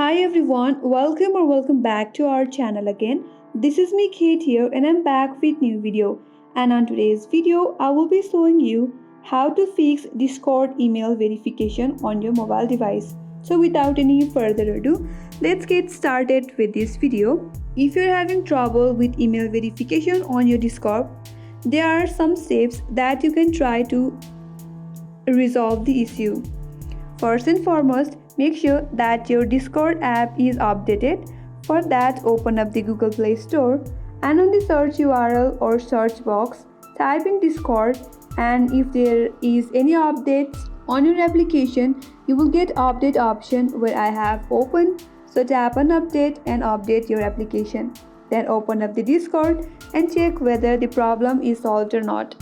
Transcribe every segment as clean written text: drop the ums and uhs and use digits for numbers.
Hi everyone, welcome back to our channel again. This is me Kate here and I'm back with new video. And on today's video, I will be showing you how to fix Discord email verification on your mobile device. So without any further ado, let's get started with this video. If you're having trouble with email verification on your Discord, there are some steps that you can try to resolve the issue. First and foremost, make sure that your Discord app is updated. For that, open up the Google Play Store and on the search URL or search box, type in Discord, and if there is any updates on your application, you will get update option where I have opened. So tap on update and update your application. Then open up the Discord and check whether the problem is solved or not.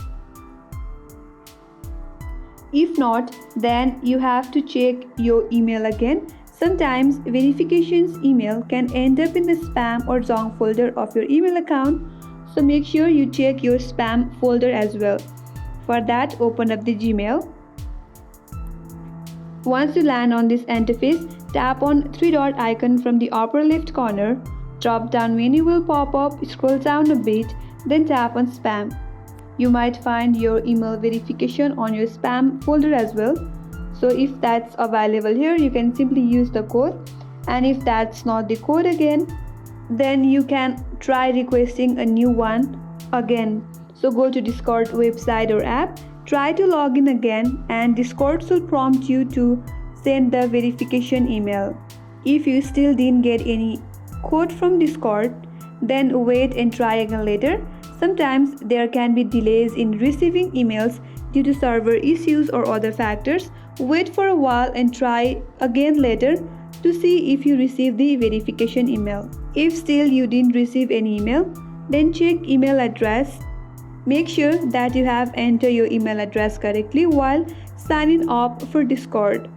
If not, then you have to check your email again. Sometimes verifications email can end up in the spam or junk folder of your email account, so make sure you check your spam folder as well. For that, open up the Gmail. Once you land on this interface, tap on three-dot icon from the upper left corner. Drop down menu will pop up, scroll down a bit, then tap on spam. You might find your email verification on your spam folder as well. So if that's available here, you can simply use the code, and if that's not the code again, then you can try requesting a new one again. So go to Discord website or app, try to log in again, and Discord will prompt you to send the verification email. If you still didn't get any code from Discord, then wait and try again later. Sometimes there can be delays in receiving emails due to server issues or other factors. Wait for a while and try again later to see if you receive the verification email. If still you didn't receive any email, then check email address. Make sure that you have entered your email address correctly while signing up for Discord.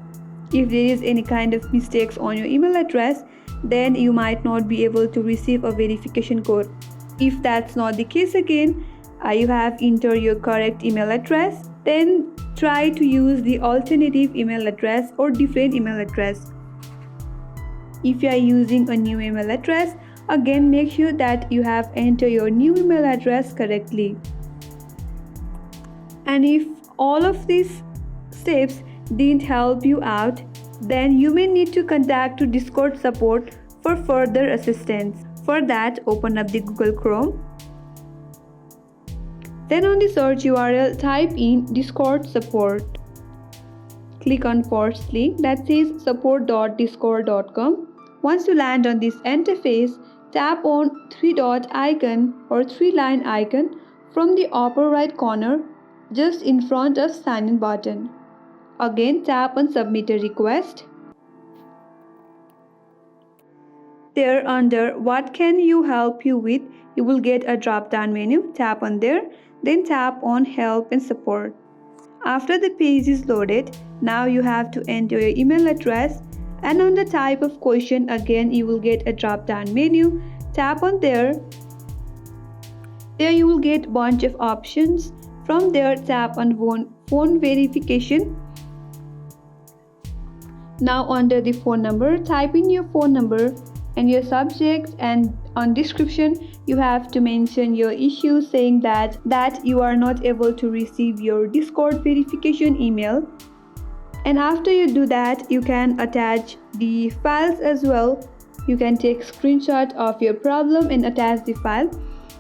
If there is any kind of mistakes on your email address, then you might not be able to receive a verification code. If that's not the case again, you have entered your correct email address, then try to use the alternative email address or different email address. If you are using a new email address, again make sure that you have entered your new email address correctly. And if all of these steps didn't help you out, then you may need to contact to Discord support for further assistance. For that, open up the Google Chrome. Then on the search URL, type in Discord support. Click on first link that says support.discord.com. Once you land on this interface, tap on three-dot icon or three-line icon from the upper right corner just in front of sign in button. Again, tap on submit a request. There under what can you help you with, you will get a drop down menu. Tap on there, then tap on help and support. After the page is loaded, now you have to enter your email address, and on the type of question, again you will get a drop down menu. Tap on there. There you will get bunch of options. From there, tap on phone verification. Now under the phone number, type in your phone number and your subject, and on description you have to mention your issue saying that you are not able to receive your Discord verification email. And after you do that, you can attach the files as well. You can take screenshot of your problem and attach the file.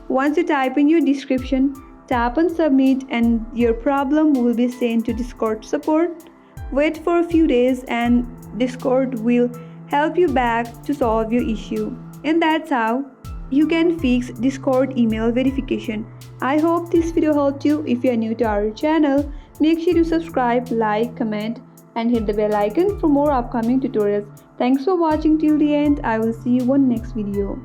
Once you type in your description, tap on submit and your problem will be sent to Discord support. Wait for a few days and Discord will help you back to solve your issue. And that's how you can fix Discord email verification. I hope this video helped you. If you are new to our channel, make sure to subscribe, like, comment and hit the bell icon for more upcoming tutorials. Thanks for watching till the end. I will see you on next video.